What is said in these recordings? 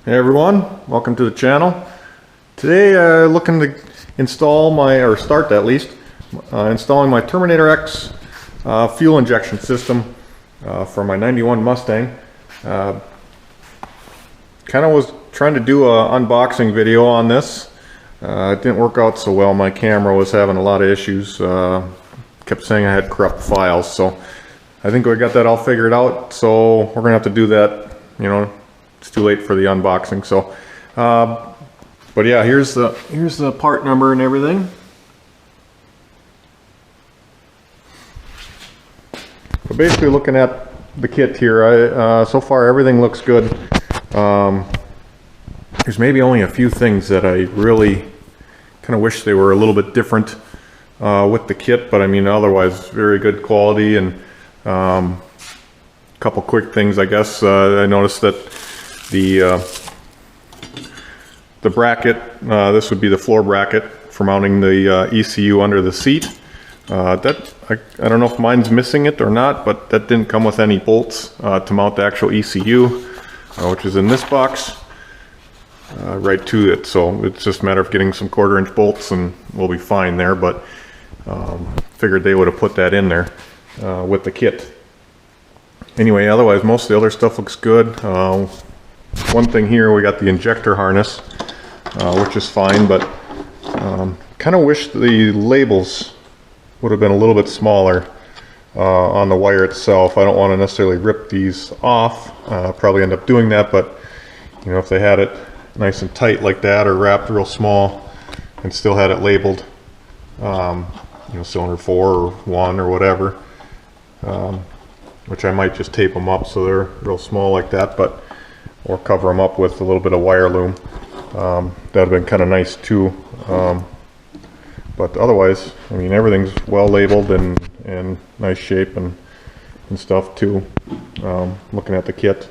Hey everyone, welcome to the channel. Today looking to install start at least, installing my Terminator X fuel injection system for my 91 Mustang. Kind of was trying to do an unboxing video on this. It didn't work out so well. My camera was having a lot of issues. Kept saying I had corrupt files, so I think we got that all figured out. So we're gonna have to do that, you know. It's too late for the unboxing, so but yeah, here's the part number and everything. But basically, looking at the kit here, so far everything looks good. There's maybe only a few things that I really kind of wish they were a little bit different with the kit, but I mean otherwise very good quality. And couple quick things, I guess. I noticed that the bracket, this would be the floor bracket for mounting the ECU under the seat. I don't know if mine's missing it or not, but that didn't come with any bolts to mount the actual ECU, which is in this box right to it. So it's just a matter of getting some 1/4" bolts and we'll be fine there. But figured they would have put that in there with the kit. Anyway, otherwise most of the other stuff looks good. One thing here, we got the injector harness, which is fine, but kind of wish the labels would have been a little bit smaller on the wire itself. I don't want to necessarily rip these off. Probably end up doing that, but you know, if they had it nice and tight like that, or wrapped real small and still had it labeled, you know, cylinder 4 or 1 or whatever, which I might just tape them up so they're real small like that, but or cover them up with a little bit of wire loom. That would have been kind of nice too. But otherwise, I mean, everything's well labeled and nice shape and stuff too, looking at the kit.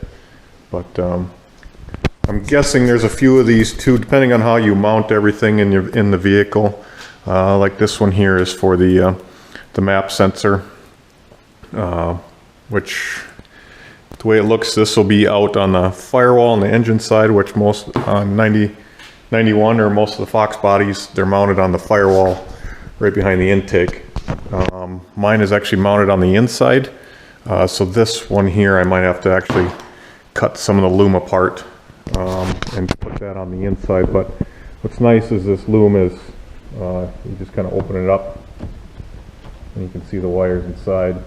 But I'm guessing there's a few of these too, depending on how you mount everything in the vehicle. Like this one here is for the map sensor, which, the way it looks, this will be out on the firewall on the engine side, which most 91 or most of the Fox bodies, they're mounted on the firewall right behind the intake. Mine is actually mounted on the inside, so this one here I might have to actually cut some of the loom apart and put that on the inside. But what's nice is this loom is, you just kind of open it up and you can see the wires inside,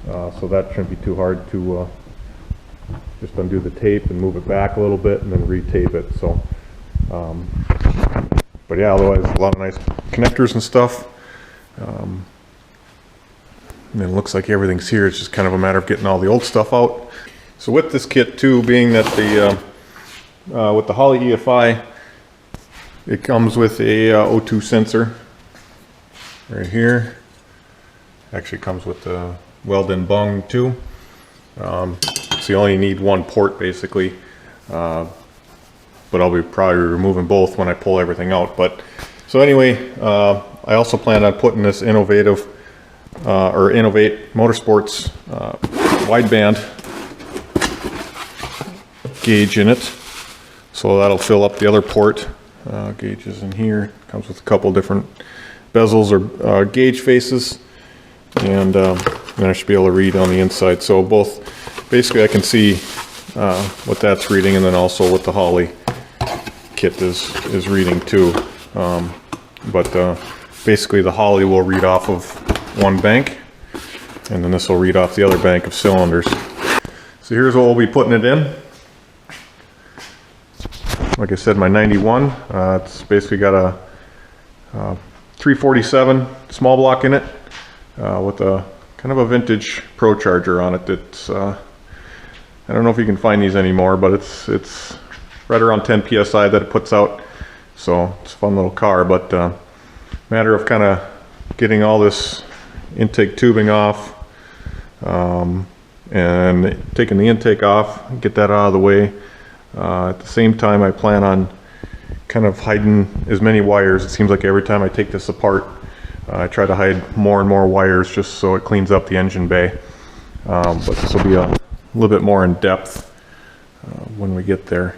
so that shouldn't be too hard to just undo the tape and move it back a little bit and then retape it. So but yeah, otherwise a lot of nice connectors and stuff. And it looks like everything's here. It's just kind of a matter of getting all the old stuff out. So with this kit too, being that the with the Holley EFI, it comes with a O2 sensor right here. Actually comes with the weld-in bung too. So you only need one port basically, but I'll be probably removing both when I pull everything out. But so anyway, I also plan on putting this Innovate Motorsports wideband gauge in it, so that'll fill up the other port. Gauges in here, comes with a couple different bezels or gauge faces, and then I should be able to read on the inside. So both, basically I can see what that's reading, and then also what the Holley kit is reading too. But basically the Holley will read off of one bank, and then this will read off the other bank of cylinders. So here's what we'll be putting it in. Like I said, my 91, it's basically got a 347 small block in it, with a kind of a vintage Pro Charger on it. That's I don't know if you can find these anymore, but it's right around 10 psi that it puts out. So it's a fun little car, but matter of kind of getting all this intake tubing off, and taking the intake off, get that out of the way. At the same time, I plan on kind of hiding as many wires. It seems like every time I take this apart, I try to hide more and more wires just so it cleans up the engine bay. But this will be a little bit more in depth when we get there.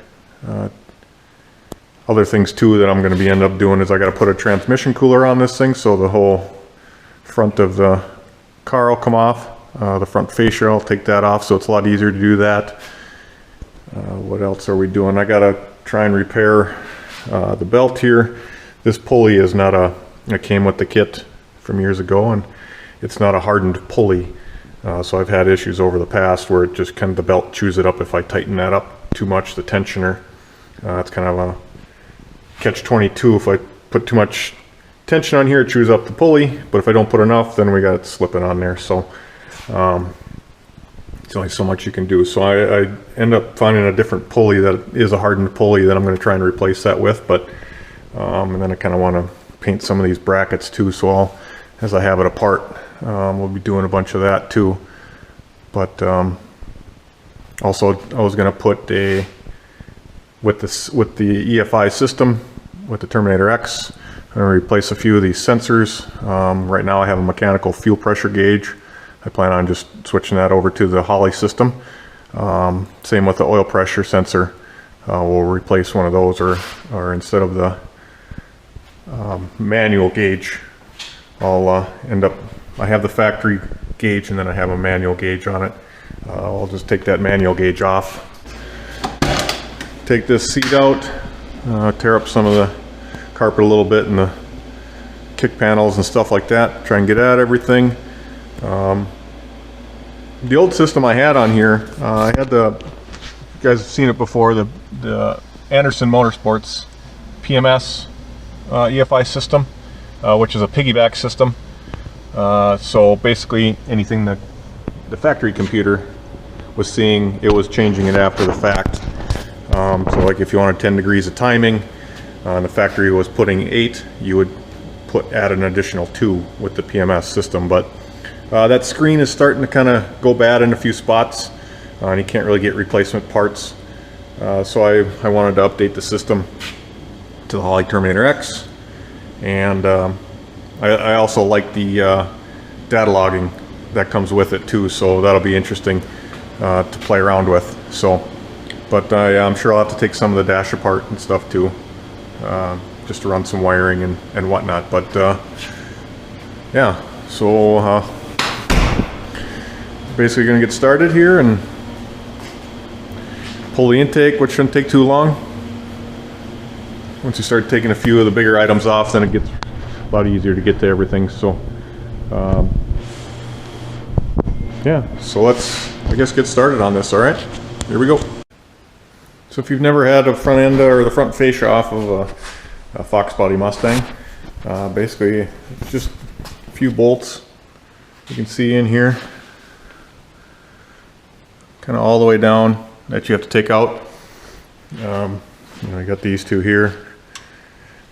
Other things too that I'm going to be end up doing is I got to put a transmission cooler on this thing, so the whole front of the car will come off. The front fascia, I'll take that off, so it's a lot easier to do that. What else are we doing? I got to try and repair the belt here. This pulley is not it came with the kit from years ago, and it's not a hardened pulley. So I've had issues over the past where it just kind of, the belt chews it up if I tighten that up too much, the tensioner. It's kind of a catch-22. If I put too much tension on here, it chews up the pulley, but if I don't put enough, then we got it slipping on there. So it's only so much you can do. So I end up finding a different pulley that is a hardened pulley that I'm going to try and replace that with. But and then I kind of want to paint some of these brackets too, so as I have it apart, we'll be doing a bunch of that too. But also I was going to put with the EFI system, with the Terminator X, I'm going to replace a few of these sensors. Right now I have a mechanical fuel pressure gauge. I plan on just switching that over to the Holley system. Same with the oil pressure sensor. We'll replace one of those, or instead of the manual gauge, I'll end up, I have the factory gauge and then I have a manual gauge on it. I'll just take that manual gauge off, take this seat out, tear up some of the carpet a little bit and the kick panels and stuff like that, try and get at everything. The old system I had on here, I had you guys have seen it before, the Anderson Motorsports PMS EFI system, which is a piggyback system. So basically anything that the factory computer was seeing, it was changing it after the fact. So like if you wanted 10 degrees of timing, and the factory was putting 8, you would add an additional 2 with the PMS system. But that screen is starting to kind of go bad in a few spots, and you can't really get replacement parts. So I wanted to update the system to the Holley Terminator X, and I also like the data logging that comes with it too, so that'll be interesting to play around with. So, but I'm sure I'll have to take some of the dash apart and stuff too, just to run some wiring and whatnot. But yeah, so basically going to get started here and pull the intake, which shouldn't take too long. Once you start taking a few of the bigger items off, then it gets a lot easier to get to everything. So yeah, so let's, I guess, get started on this. All right, here we go. So if you've never had a front end or the front fascia off of a Fox body Mustang, basically it's just a few bolts you can see in here, kind of all the way down, that you have to take out. You know, you got these two here,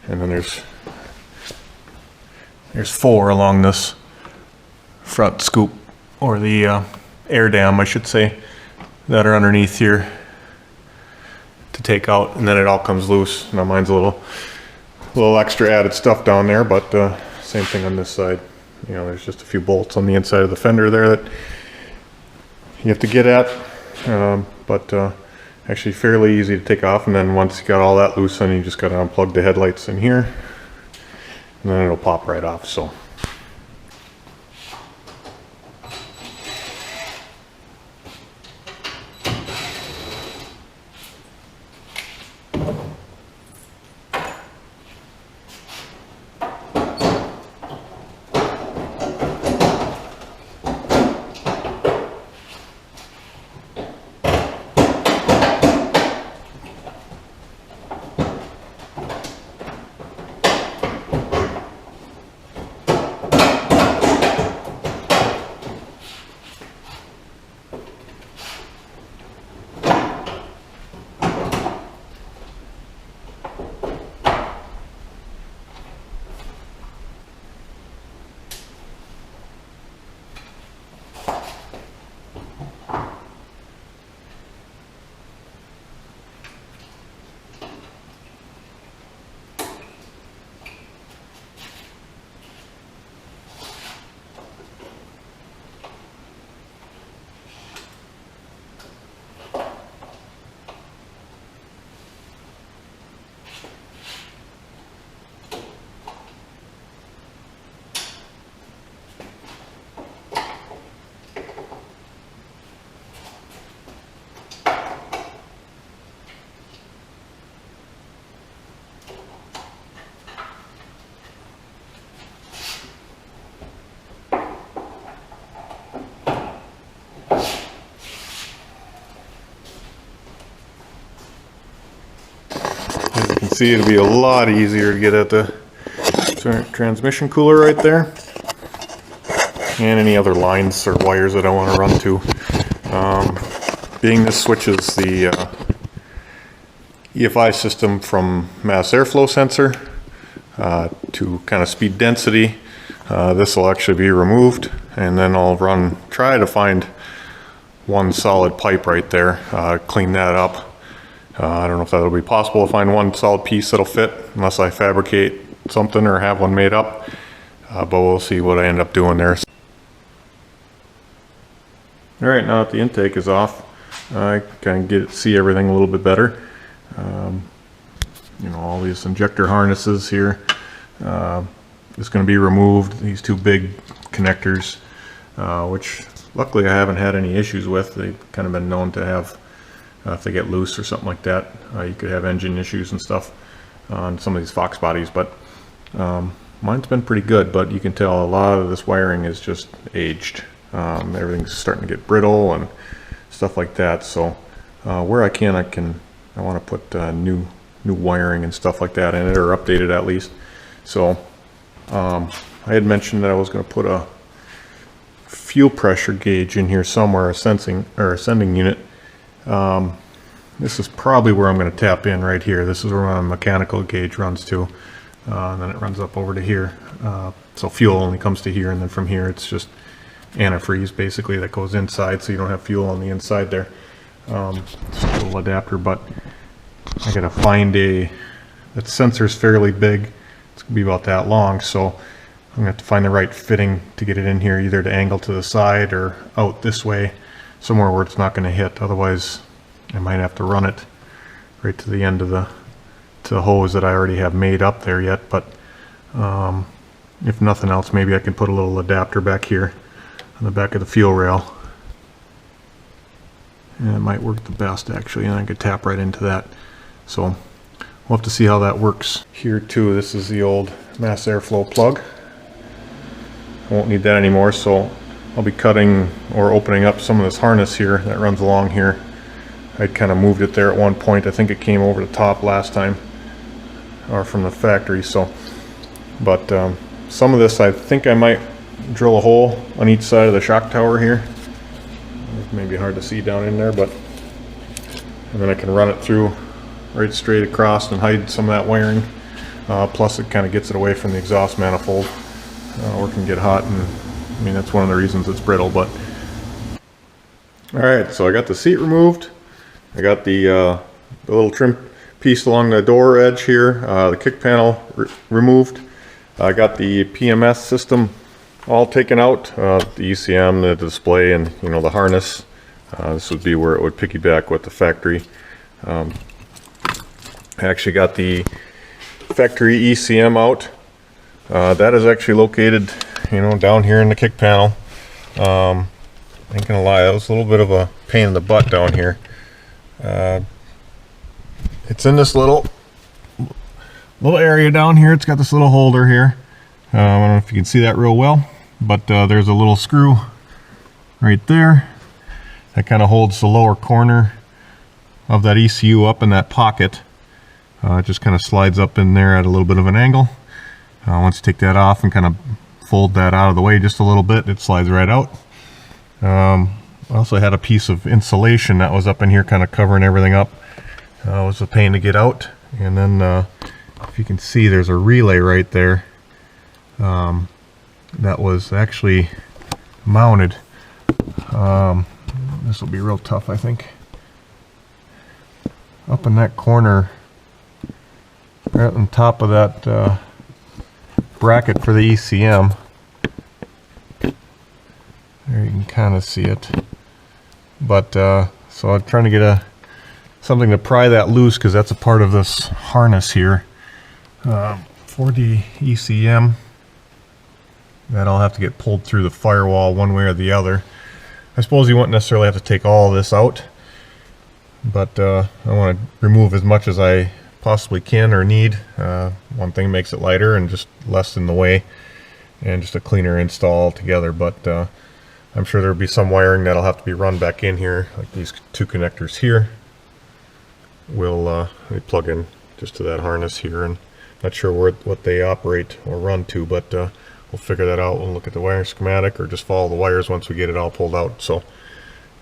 and then there's 4 along this front scoop, or the air dam, I should say, that are underneath here to take out, and then it all comes loose. Now mine's a little extra added stuff down there, but same thing on this side. You know, there's just a few bolts on the inside of the fender there that you have to get at, but actually fairly easy to take off. And then once you got all that loose, then you just got to unplug the headlights in here, and then it'll pop right off. So see it'll be a lot easier to get at the transmission cooler right there. And any other lines or wires that I want to run to. Being this switches the EFI system from mass airflow sensor to kind of speed density, this will actually be removed, and then I'll try to find one solid pipe right there, clean that up. I don't know if that'll be possible to find one solid piece that'll fit unless I fabricate something or have one made up, but we'll see what I end up doing there. Alright, now that the intake is off, I can see everything a little bit better. You know, all these injector harnesses here is going to be removed. These two big connectors, which luckily I haven't had any issues with. They've kind of been known to have, if they get loose or something like that, you could have engine issues and stuff on some of these Fox bodies, but mine's been pretty good. But you can tell a lot of this wiring is just aged. Everything's starting to get brittle and stuff like that. So where I want to put new wiring and stuff like that in it, or update it at least. So I had mentioned that I was going to put a fuel pressure gauge in here somewhere, a sensing or a sending unit. This is probably where I'm going to tap in right here. This is where my mechanical gauge runs to, and then it runs up over to here. So fuel only comes to here, and then from here it's just antifreeze basically that goes inside, so you don't have fuel on the inside there. Just a little adapter, but I gotta find that sensor's fairly big. It's gonna be about that long, so I'm gonna have to find the right fitting to get it in here, either to angle to the side or out this way, somewhere where it's not gonna hit. Otherwise I might have to run it right to the end of the hose that I already have made up there yet. But if nothing else, maybe I can put a little adapter back here on the back of the fuel rail, and it might work the best actually, and I could tap right into that. So we'll have to see how that works. Here too, this is the old mass airflow plug. I won't need that anymore, so I'll be cutting or opening up some of this harness here that runs along here. I kind of moved it there at one point. I think it came over the top last time, or from the factory. So, but some of this I think I might drill a hole on each side of the shock tower here. It's maybe hard to see down in there, but and then I can run it through right straight across and hide some of that wiring. Plus it kind of gets it away from the exhaust manifold, or can get hot, and I mean that's one of the reasons it's brittle. But alright, so I got the seat removed. I got the little trim piece along the door edge here, the kick panel removed. I got the PMS system all taken out, the ECM, the display, and you know, the harness. This would be where it would piggyback with the factory. I actually got the Factory ECM out. That is actually located, you know, down here in the kick panel. Ain't gonna lie, that was a little bit of a pain in the butt down here. It's in this little area down here. It's got this little holder here. I don't know if you can see that real well, but there's a little screw right there that kind of holds the lower corner of that ECU up in that pocket. It just kind of slides up in there at a little bit of an angle. Once you take that off and kind of fold that out of the way just a little bit, it slides right out. I also had a piece of insulation that was up in here kind of covering everything up. It was a pain to get out. And then if you can see, there's a relay right there that was actually mounted. This will be real tough, I think. Up in that corner, right on top of that bracket for the ECM. There you can kind of see it. But so I'm trying to get something to pry that loose, because that's a part of this harness here for the ECM. That'll have to get pulled through the firewall one way or the other. I suppose you won't necessarily have to take all of this out, but I want to remove as much as I possibly can or need. One thing makes it lighter and just less in the way, and just a cleaner install altogether. But I'm sure there'll be some wiring that'll have to be run back in here, like these two connectors here. We'll plug in just to that harness here, and not sure what they operate or run to, but we'll figure that out. We'll look at the wiring schematic or just follow the wires once we get it all pulled out. So,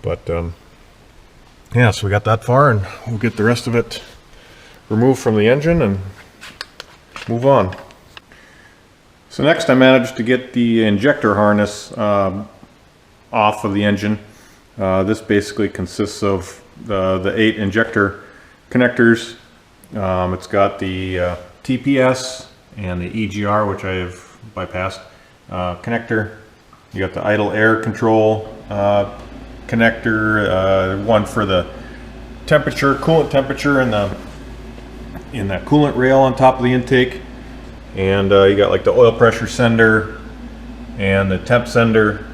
but yeah, so we got that far, and we'll get the rest of it removed from the engine and move on. So next I managed to get the injector harness off of the engine. This basically consists of the 8 injector connectors. It's got the TPS and the EGR, which I have bypassed, connector. You got the idle air control connector, one for the temperature, coolant temperature, in that coolant rail on top of the intake. And you got like the oil pressure sender and the temp sender,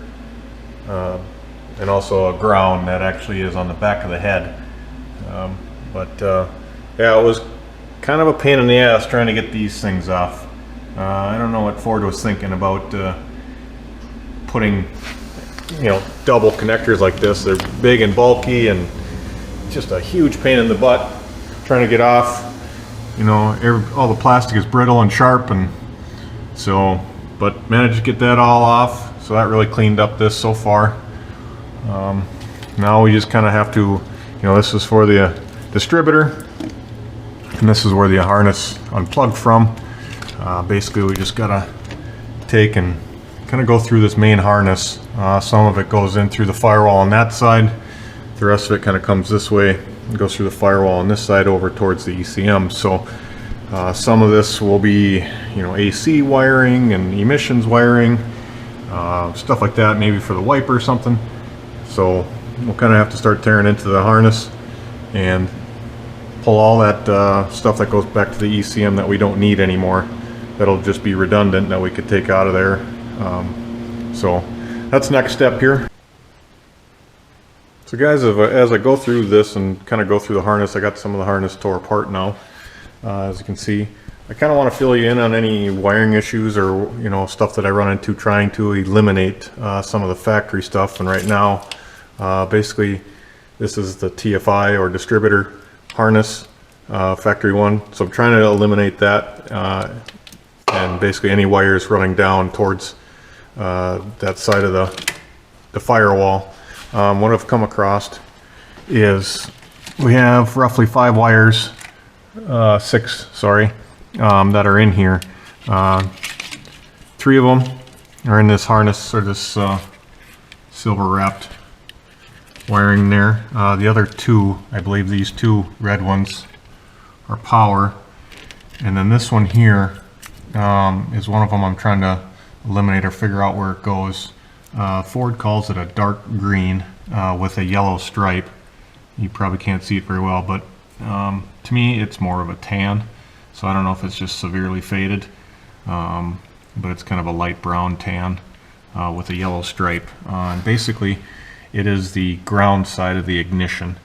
and also a ground that actually is on the back of the head. Yeah, it was kind of a pain in the ass trying to get these things off. I don't know what Ford was thinking about putting, double connectors like this. They're big and bulky and just a huge pain in the butt trying to get off. All the plastic is brittle and sharp, and so, but managed to get that all off. So that really cleaned up this so far. Now we just kind of have to, this is for the distributor, and this is where the harness unplugged from. Basically we just gotta take and kind of go through this main harness. Some of it goes in through the firewall on that side. The rest of it kind of comes this way and goes through the firewall on this side over towards the ECM. So some of this will be, AC wiring and emissions wiring, stuff like that, maybe for the wiper or something. So we'll kind of have to start tearing into the harness and pull all that stuff that goes back to the ECM that we don't need anymore. That'll just be redundant that we could take out of there. So that's next step here. So guys, as I go through this and kind of go through the harness, I got some of the harness tore apart now. As you can see, I kind of want to fill you in on any wiring issues or stuff that I run into trying to eliminate some of the factory stuff. And right now, basically, this is the TFI or distributor harness, factory one. So I'm trying to eliminate that, and basically any wires running down towards that side of the firewall. What I've come across is we have roughly 5 wires, 6, sorry, that are in here. 3 of them are in this harness, or this silver wrapped wiring there. The other 2, I believe these 2 red ones, are power. And then this one here is one of them I'm trying to eliminate or figure out where it goes. Ford calls it a dark green with a yellow stripe. You probably can't see it very well, but to me it's more of a tan. So I don't know if it's just severely faded, but it's kind of a light brown tan with a yellow stripe. And basically it is the ground side of the ignition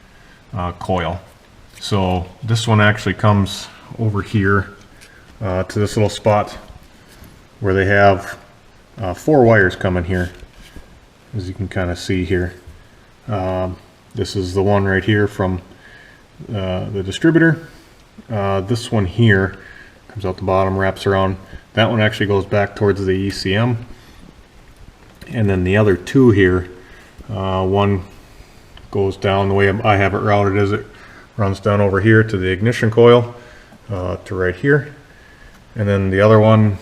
coil. So this one actually comes over here to this little spot where they have 4 wires coming here, as you can kind of see here. This is the one right here from the distributor. This one here comes out the bottom, wraps around. That one actually goes back towards the ECM. And then the other 2 here, one goes down the way I have it routed, as it runs down over here to the ignition coil, to right here. And then the other one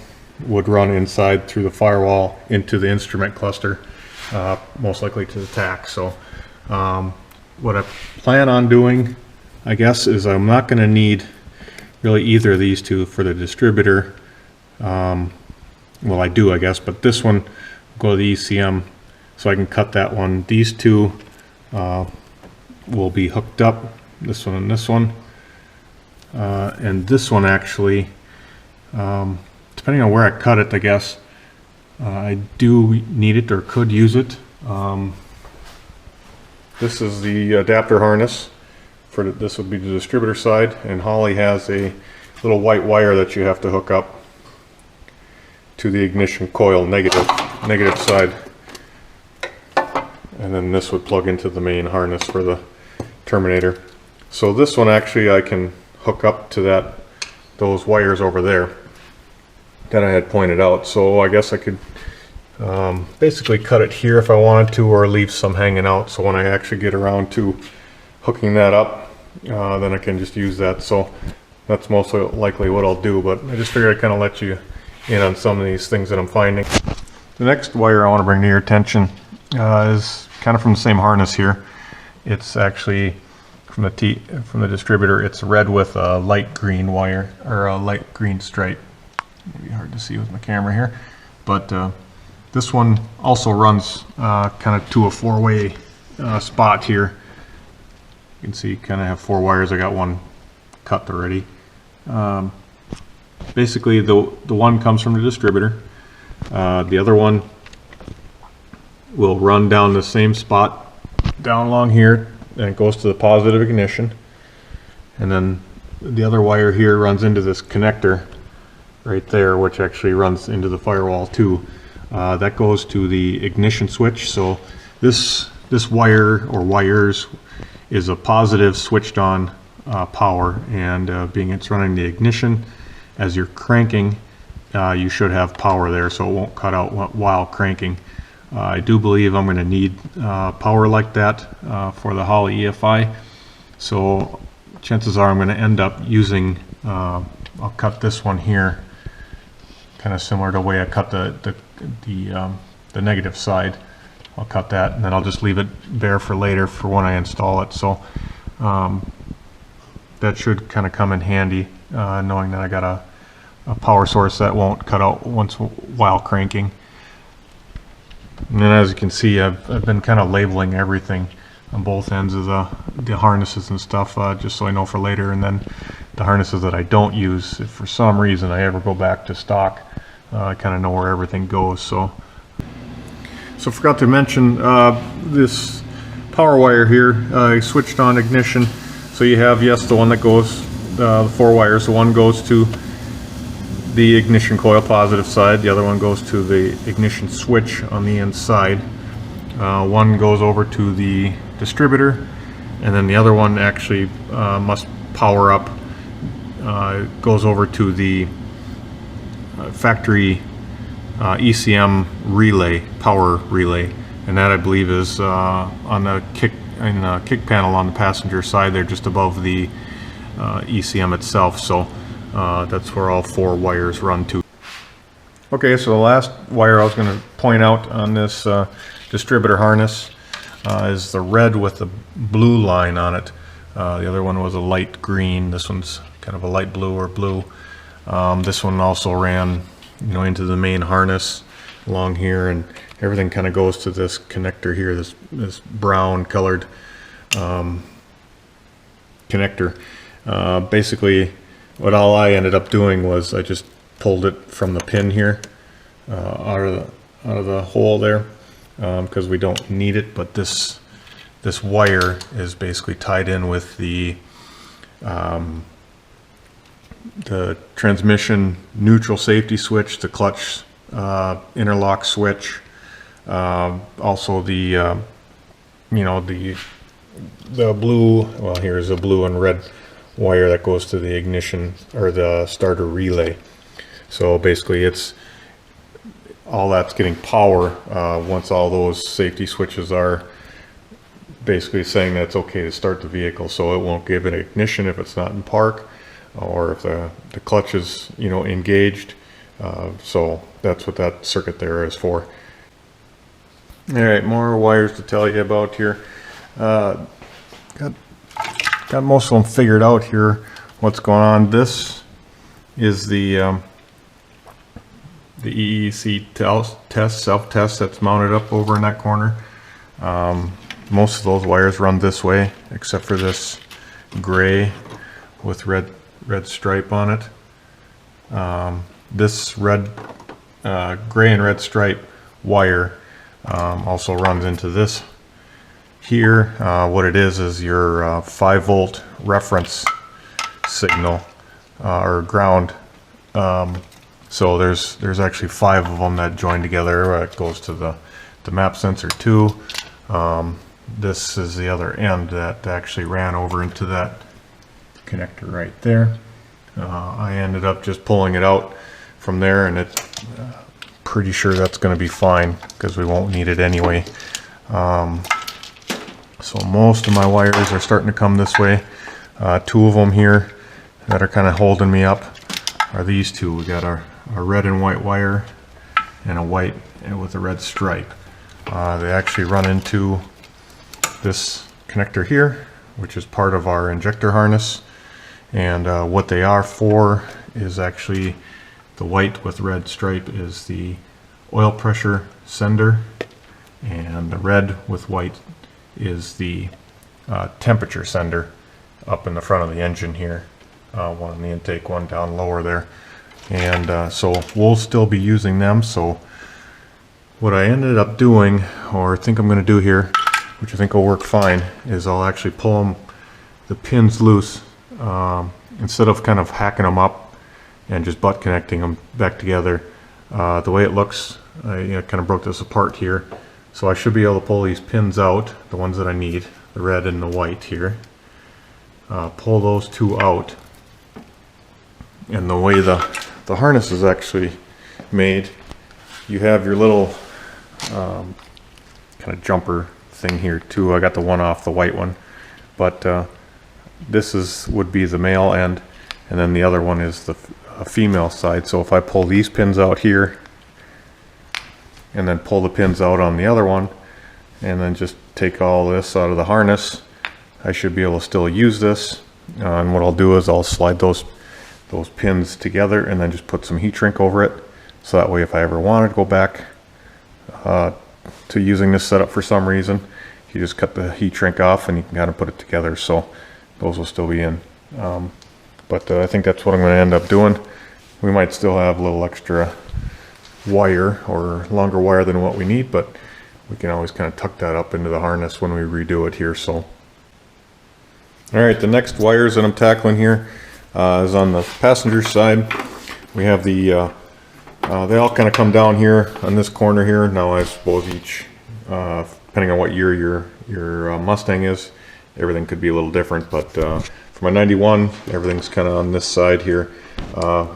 would run inside through the firewall into the instrument cluster, most likely to the TAC. So what I plan on doing, I guess, is I'm not going to need really either of these 2 for the distributor. Well, I do, I guess, but this one will go to the ECM, so I can cut that one. These 2 will be hooked up, this one and this one. And this one actually, depending on where I cut it, I guess, I do need it or could use it. This is the adapter harness for this would be the distributor side, and Holley has a little white wire that you have to hook up to the ignition coil negative side, and then this would plug into the main harness for the Terminator. So this one actually I can hook up to that those wires over there that I had pointed out. So I guess I could basically cut it here if I wanted to, or leave some hanging out, so when I actually get around to hooking that up, then I can just use that. So that's most likely what I'll do, but I just figured I'd kind of let you in on some of these things that I'm finding. The next wire I want to bring to your attention is kind of from the same harness here. It's actually from the distributor. It's red with a light green wire, or a light green stripe. Maybe hard to see with my camera here, but this one also runs kind of to a four-way spot here. You can see kind of have four wires. I got one cut already. Basically the one comes from the distributor. The other one will run down the same spot down along here, and it goes to the positive ignition, and then the other wire here runs into this connector right there, which actually runs into the firewall too. That goes to the ignition switch. So this wire or wires is a positive switched on power, and being it's running the ignition as you're cranking, you should have power there, so it won't cut out while cranking. I do believe I'm going to need power like that for the Holley EFI, so chances are I'm going to end up using, I'll cut this one here kind of similar to the way I cut the negative side. I'll cut that, and then I'll just leave it bare for later for when I install it. So that should kind of come in handy, knowing that I got a power source that won't cut out while cranking. And then, as you can see, I've been kind of labeling everything on both ends of the harnesses and stuff, just so I know for later. And then the harnesses that I don't use, if for some reason I ever go back to stock, I kind of know where everything goes. So forgot to mention this power wire here. I switched on ignition. So you have, yes, the one that goes, the four wires. The one goes to the ignition coil positive side. The other one goes to the ignition switch on the inside. One goes over to the distributor, and then the other one actually must power up. Goes over to the factory ECM relay, power relay, and that I believe is on the kick panel on the passenger side there, just above the ECM itself. So that's where all four wires run to. Okay, so the last wire I was going to point out on this distributor harness is the red with the blue line on it. The other one was a light green. This one's kind of a light blue or blue. This one also ran, into the main harness along here, and everything kind of goes to this connector here, this brown colored connector. Basically, what all I ended up doing was I just pulled it from the pin here out of the hole there, because we don't need it. But this wire is basically tied in with the transmission neutral safety switch, the clutch interlock switch, also the blue, well, here's a blue and red wire that goes to the ignition or the starter relay. So basically it's all that's getting power once all those safety switches are basically saying that it's okay to start the vehicle. So it won't give it ignition if it's not in park, or if the clutch is engaged. So that's what that circuit there is for. Alright, more wires to tell you about here. Got most of them figured out here, what's going on. This is the EEC self-test that's mounted up over in that corner. Most of those wires run this way, except for this gray with red stripe on it. This gray and red stripe wire also runs into this here. What it is your 5-volt reference signal or ground. So there's actually 5 of them that join together. It goes to the map sensor 2. This is the other end that actually ran over into that connector right there. I ended up just pulling it out from there, and it's pretty sure that's going to be fine because we won't need it anyway. So most of my wires are starting to come this way. Two of them here that are kind of holding me up are these two. We got our red and white wire and a white with a red stripe. They actually run into this connector here, which is part of our injector harness. And what they are for is actually the white with red stripe is the oil pressure sender, and the red with white is the temperature sender up in the front of the engine here. One in the intake, one down lower there. And so we'll still be using them. So what I ended up doing, or think I'm going to do here, which I think will work fine, is I'll actually pull the pins loose instead of kind of hacking them up and just butt connecting them back together. The way it looks, I kind of broke this apart here, so I should be able to pull these pins out, the ones that I need, the red and the white here. Pull those two out, and the way the harness is actually made, you have your little kind of jumper thing here too. I got the one off the white one, but this would be the male end, and then the other one is the female side. So if I pull these pins out here and then pull the pins out on the other one and then just take all this out of the harness, I should be able to still use this. And what I'll do is I'll slide those pins together and then just put some heat shrink over it, so that way if I ever wanted to go back to using this setup for some reason, you just cut the heat shrink off and you can kind of put it together, so those will still be in. But I think that's what I'm going to end up doing. We might still have a little extra wire or longer wire than what we need, but we can always kind of tuck that up into the harness when we redo it here. So alright, the next wires that I'm tackling here is on the passenger side. We have the they all kind of come down here on this corner here. Now I suppose each depending on what year your Mustang is, everything could be a little different, but for my 91, everything's kind of on this side here.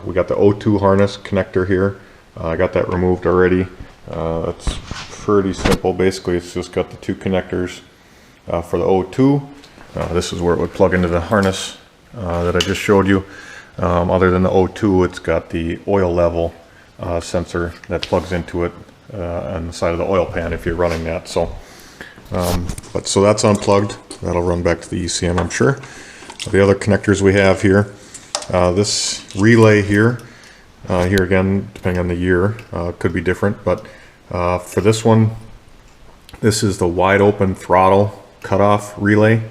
We got the O2 harness connector here. I got that removed already. It's pretty simple. Basically, it's just got the two connectors for the O2. This is where it would plug into the harness that I just showed you. Other than the O2, it's got the oil level sensor that plugs into it on the side of the oil pan if you're running that. So, so that's unplugged. That'll run back to the ECM, I'm sure. The other connectors we have here, this relay here, here again, depending on the year, could be different, but for this one, this is the wide open throttle cutoff relay.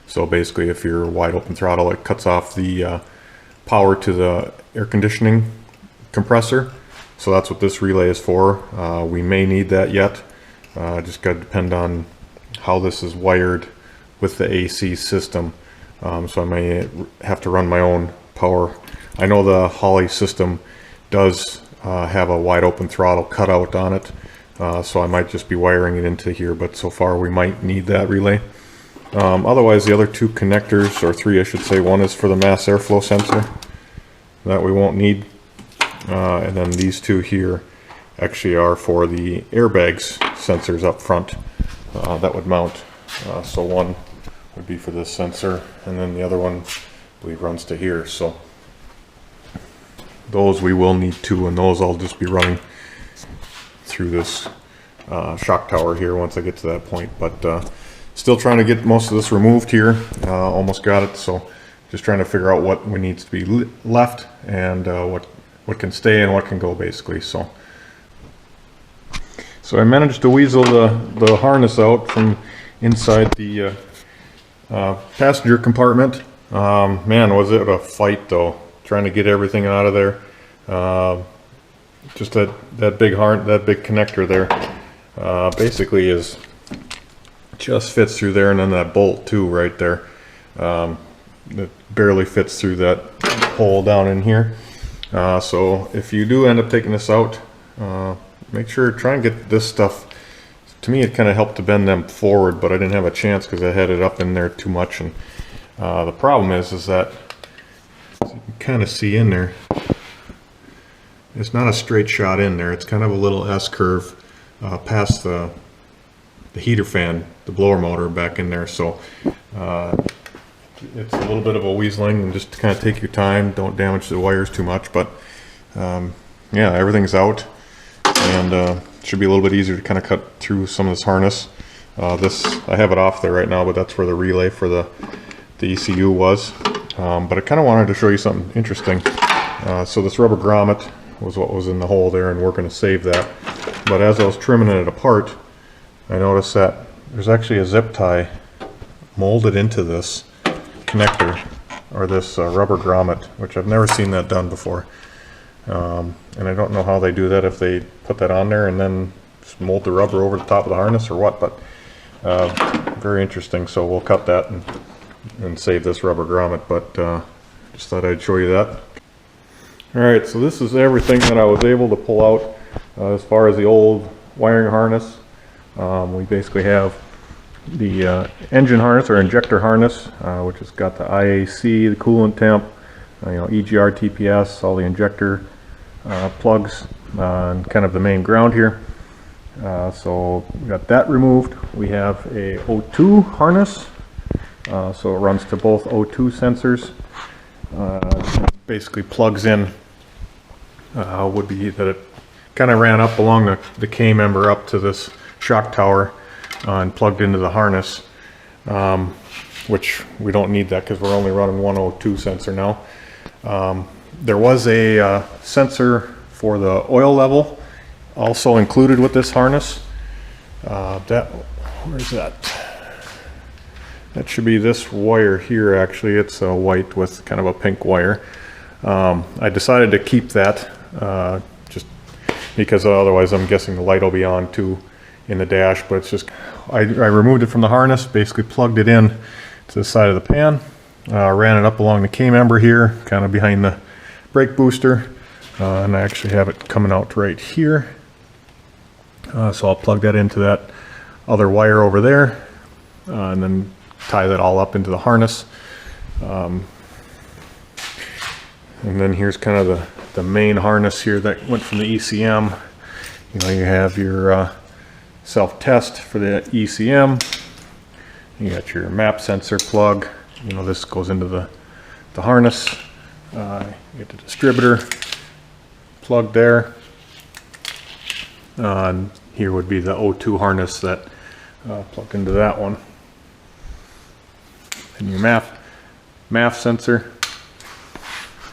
So basically, if you're wide open throttle, it cuts off the power to the air conditioning compressor. So that's what this relay is for. We may need that yet. Just got to depend on how this is wired with the AC system. So I may have to run my own power. I know the Holley system does have a wide open throttle cutout on it, so I might just be wiring it into here, but so far we might need that relay. Otherwise, the other two connectors, or three I should say, one is for the mass airflow sensor that we won't need, and then these two here actually are for the airbags sensors up front that would mount. So one would be for this sensor, and then the other one I believe runs to here. So those we will need two, and those I'll just be running through this shock tower here once I get to that point. But still trying to get most of this removed here. Almost got it, so just trying to figure out what needs to be left and what can stay and what can go, basically. So I managed to weasel the harness out from inside the passenger compartment. Man, was it a fight though, trying to get everything out of there. Just that big connector there basically just fits through there, and then that bolt too right there, it barely fits through that hole down in here. So if you do end up taking this out, make sure try and get this stuff. To me, it kind of helped to bend them forward, but I didn't have a chance because I had it up in there too much. And the problem is that you can kind of see in there. It's not a straight shot in there. It's kind of a little S-curve past the heater fan, the blower motor back in there. So it's a little bit of a weaseling, and just to kind of take your time, don't damage the wires too much. But yeah, everything's out, and should be a little bit easier to kind of cut through some of this harness. I have it off there right now, but that's where the relay for the ECU was. But I kind of wanted to show you something interesting. So this rubber grommet was what was in the hole there, and we're going to save that. But as I was trimming it apart, I noticed that there's actually a zip tie molded into this connector, or this rubber grommet, which I've never seen that done before. And I don't know how they do that, if they put that on there and then just mold the rubber over the top of the harness or what, but very interesting. So we'll cut that and save this rubber grommet, but just thought I'd show you that. Alright, so this is everything that I was able to pull out as far as the old wiring harness. We basically have the engine harness, or injector harness, which has got the IAC, the coolant temp, EGR, TPS, all the injector plugs, and kind of the main ground here. So we got that removed. We have a O2 harness, so it runs to both O2 sensors. Basically plugs in, would be that it kind of ran up along the K-member up to this shock tower and plugged into the harness, which we don't need that because we're only running one O2 sensor now. There was a sensor for the oil level also included with this harness. Where's that? That should be this wire here. Actually, it's white with kind of a pink wire. I decided to keep that just because otherwise I'm guessing the light will be on too in the dash, but it's just, I removed it from the harness, basically plugged it in to the side of the pan, ran it up along the K-member here, kind of behind the brake booster, and I actually have it coming out right here. So I'll plug that into that other wire over there, and then tie that all up into the harness. And then here's kind of the main harness here that went from the ECM. You have your self-test for the ECM. You got your map sensor plug. This goes into the harness. You get the distributor plug there. And here would be the O2 harness that plug into that one. And your MAF sensor.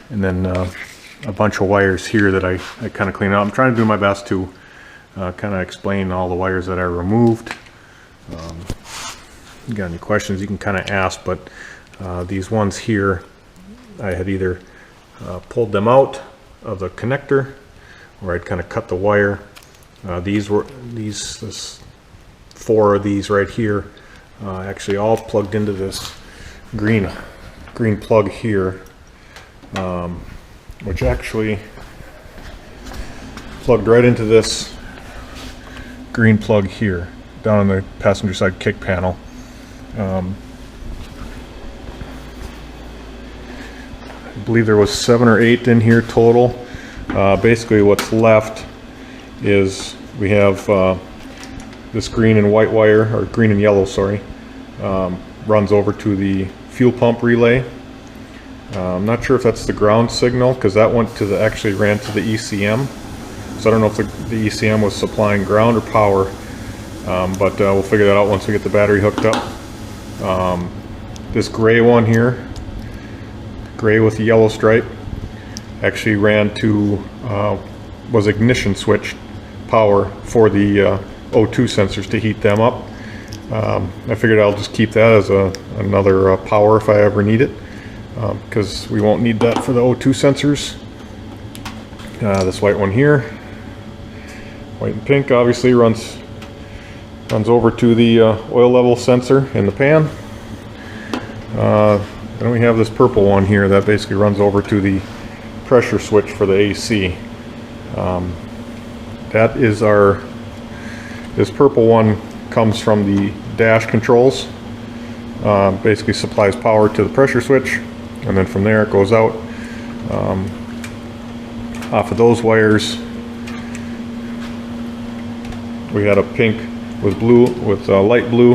And then a bunch of wires here that I kind of clean out. I'm trying to do my best to kind of explain all the wires that I removed. You got any questions you can kind of ask, but these ones here, I had either pulled them out of the connector, or I'd kind of cut the wire. These 4 of these right here, actually all plugged into this green plug here, which actually plugged right into this green plug here down on the passenger side kick panel. I believe there was 7 or 8 in here total. Basically what's left is we have this green and white wire, or green and yellow, sorry, runs over to the fuel pump relay. I'm not sure if that's the ground signal, because that went to actually ran to the ECM. So I don't know if the ECM was supplying ground or power, but we'll figure that out once we get the battery hooked up. This gray one here, gray with the yellow stripe, actually ran to was ignition switch power for the O2 sensors to heat them up. I figured I'll just keep that as another power if I ever need it, because we won't need that for the O2 sensors. This white one here, white and pink, obviously runs over to the oil level sensor in the pan. Then we have this purple one here that basically runs over to the pressure switch for the AC. That is this purple one comes from the dash controls. Basically supplies power to the pressure switch, and then from there it goes out Off of those wires, we had a pink with blue, with light blue,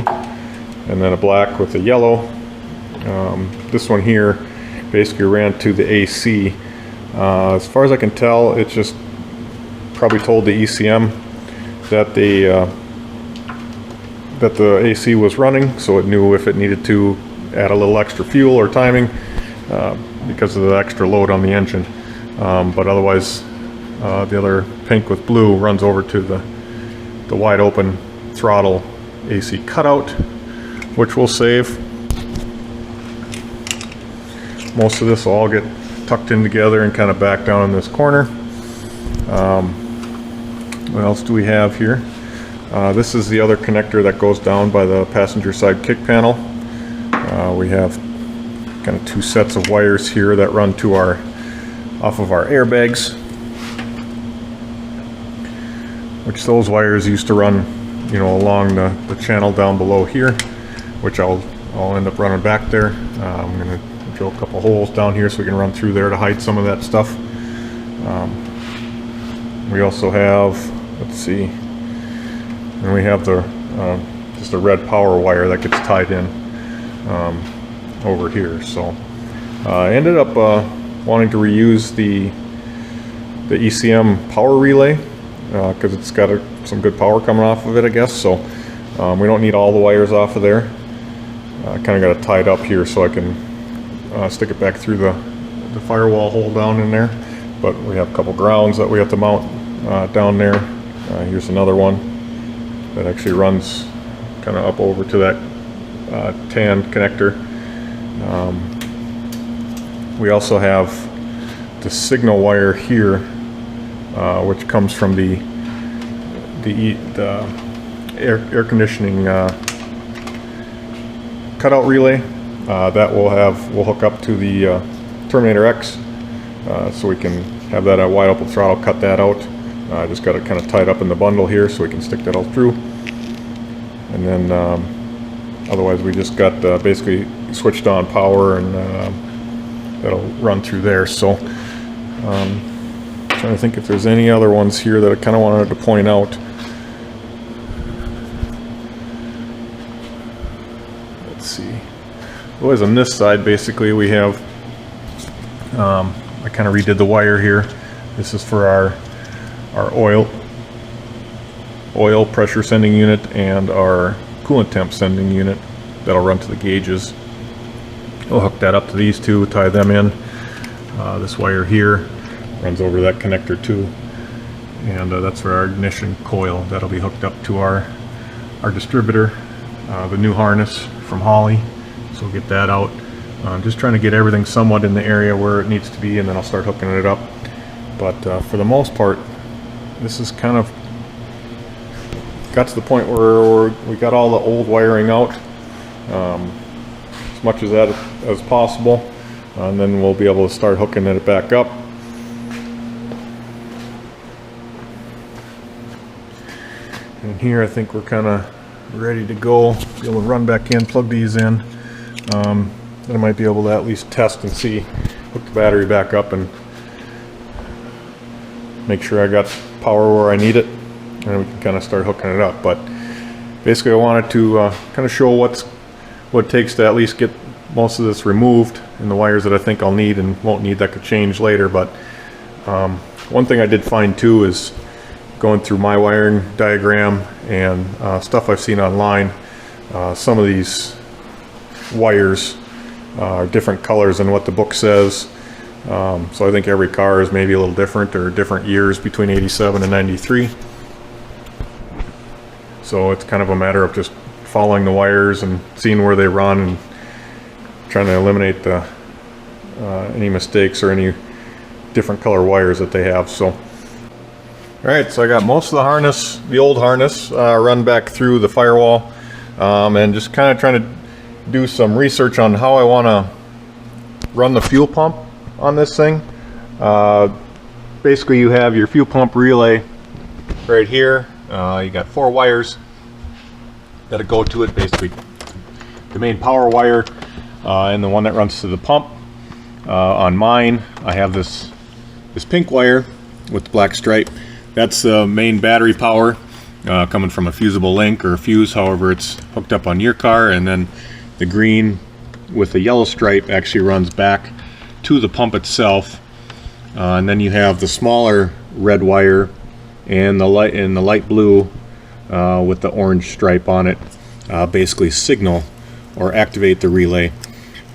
and then a black with a yellow. This one here basically ran to the AC. As far as I can tell, it just probably told the ECM that the AC was running, so it knew if it needed to add a little extra fuel or timing because of the extra load on the engine. But otherwise, the other pink with blue runs over to the wide open throttle AC cutout, which will save. Most of this will all get tucked in together and kind of back down in this corner. What else do we have here? This is the other connector that goes down by the passenger side kick panel. We have kind of two sets of wires here that run to off of our airbags, which those wires used to run, you know, along the channel down below here, which I'll end up running back there. I'm going to drill a couple holes down here so we can run through there to hide some of that stuff. We also have, let's see, and we have the just a red power wire that gets tied in over here. So I ended up wanting to reuse the ECM power relay because it's got some good power coming off of it, I guess. So we don't need all the wires off of there. I kind of got it tied up here so I can stick it back through the firewall hole down in there. But we have a couple grounds that we have to mount down there. Here's another one that actually runs kind of up over to that tan connector. We also have the signal wire here, which comes from the air conditioning cutout relay that we'll hook up to the Terminator X, so we can have that at wide open throttle. Cut that out. I just got it kind of tied up in the bundle here so we can stick that all through. And then otherwise we just got basically switched on power, and that'll run through there. So trying to think if there's any other ones here that I kind of wanted to point out. Let's see. Always on this side, basically we have I kind of redid the wire here. This is for our oil pressure sending unit and our coolant temp sending unit that'll run to the gauges. We'll hook that up to these two, tie them in. This wire here runs over that connector too, and that's for our ignition coil that'll be hooked up to our distributor, the new harness from Holley. So we'll get that out. Just trying to get everything somewhat in the area where it needs to be, and then I'll start hooking it up. But for the most part, this is kind of got to the point where we got all the old wiring out, as much of that as possible, and then we'll be able to start hooking it back up. And here I think we're kind of ready to go, be able to run back in, plug these in. Then I might be able to at least test and see, hook the battery back up and make sure I got power where I need it, and then we can kind of start hooking it up. But basically I wanted to kind of show what it takes to at least get most of this removed, and the wires that I think I'll need and won't need that could change later. But one thing I did find too is going through my wiring diagram and stuff I've seen online, some of these wires are different colors than what the book says. So I think every car is maybe a little different, or different years between 87 and 93. So it's kind of a matter of just following the wires and seeing where they run and trying to eliminate any mistakes or any different color wires that they have. So alright, so I got most of the harness, the old harness, run back through the firewall, and just kind of trying to do some research on how I want to run the fuel pump on this thing. Basically you have your fuel pump relay right here. You got 4 wires that go to it, basically the main power wire and the one that runs to the pump. On mine, I have this pink wire with the black stripe. That's the main battery power coming from a fusible link or a fuse, however it's hooked up on your car, and then the green with the yellow stripe actually runs back to the pump itself. And then you have the smaller red wire and the light blue with the orange stripe on it, basically signal or activate the relay.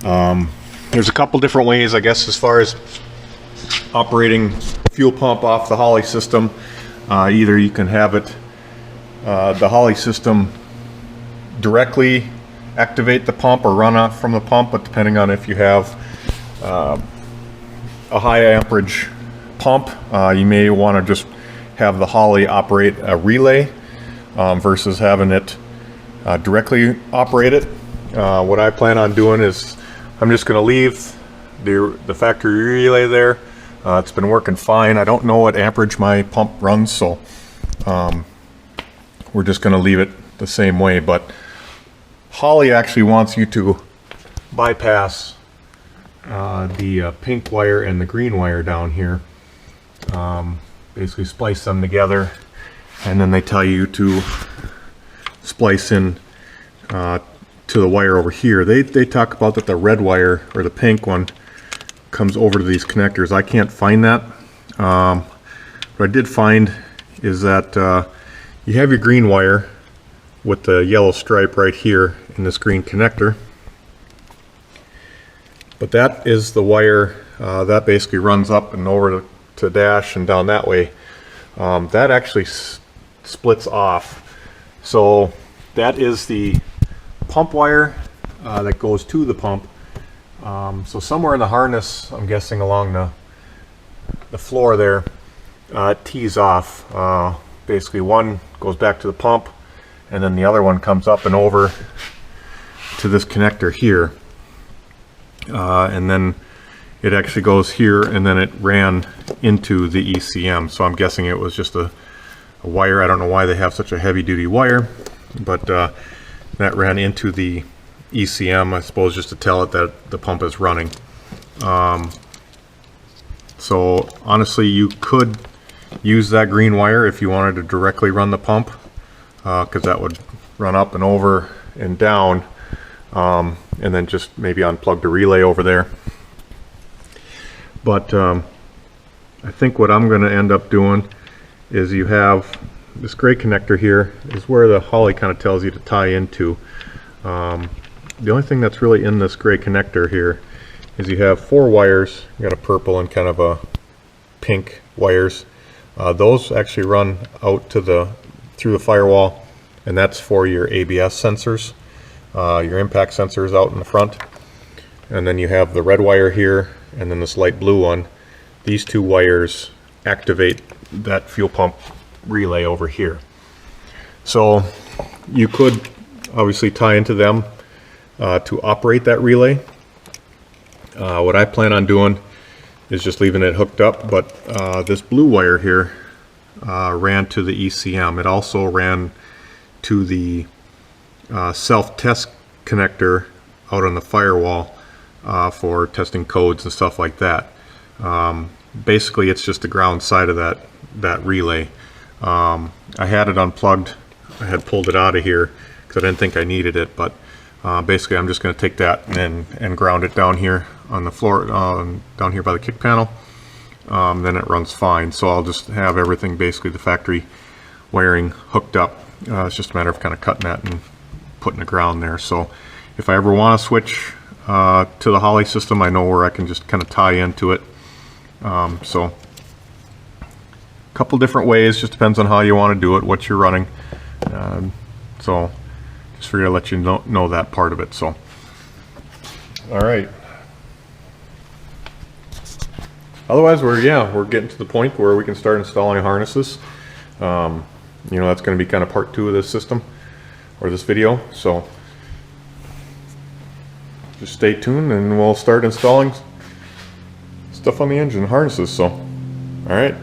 There's a couple different ways, I guess, as far as operating fuel pump off the Holley system. Either you can have it, the Holley system directly activate the pump or run off from the pump, but depending on if you have a high amperage pump, you may want to just have the Holley operate a relay versus having it directly operate it. What I plan on doing is I'm just going to leave the factory relay there. It's been working fine. I don't know what amperage my pump runs, so we're just going to leave it the same way. But Holley actually wants you to bypass the pink wire and the green wire down here. Basically splice them together, and then they tell you to splice in to the wire over here. They talk about that the red wire or the pink one comes over to these connectors. I can't find that. What I did find is that you have your green wire with the yellow stripe right here in this green connector, but that is the wire that basically runs up and over to dash and down that way. That actually splits off, so that is the pump wire that goes to the pump. So somewhere in the harness, I'm guessing along the floor there, it tees off. Basically one goes back to the pump, and then the other one comes up and over to this connector here, and then it actually goes here, and then it ran into the ECM. So I'm guessing it was just a wire. I don't know why they have such a heavy duty wire, but that ran into the ECM, I suppose, just to tell it that the pump is running. So honestly, you could use that green wire if you wanted to directly run the pump, because that would run up and over and down, and then just maybe unplug the relay over there. But I think what I'm going to end up doing is, you have this gray connector here is where the Holley kind of tells you to tie into. The only thing that's really in this gray connector here is you have 4 wires. You got a purple and kind of a pink wires. Those actually run out to through the firewall, and that's for your ABS sensors, your impact sensors out in the front. And then you have the red wire here, and then this light blue one. These 2 wires activate that fuel pump relay over here. So you could obviously tie into them to operate that relay. What I plan on doing is just leaving it hooked up, but this blue wire here ran to the ECM. It also ran to the self-test connector out on the firewall for testing codes and stuff like that. Basically, it's just the ground side of that relay. I had it unplugged. I had pulled it out of here because I didn't think I needed it, but basically I'm just going to take that and ground it down here on the floor, down here by the kick panel. Then it runs fine. So I'll just have everything, basically the factory wiring, hooked up. It's just a matter of kind of cutting that and putting the ground there. So if I ever want to switch to the Holley system, I know where I can just kind of tie into it. So a couple different ways, just depends on how you want to do it, what you're running. So just figured I'd let you know that part of it. So all right, otherwise we're getting to the point where we can start installing harnesses. You know, that's going to be kind of part 2 of this system, or this video. So just stay tuned and we'll start installing stuff on the engine, harnesses. So all right.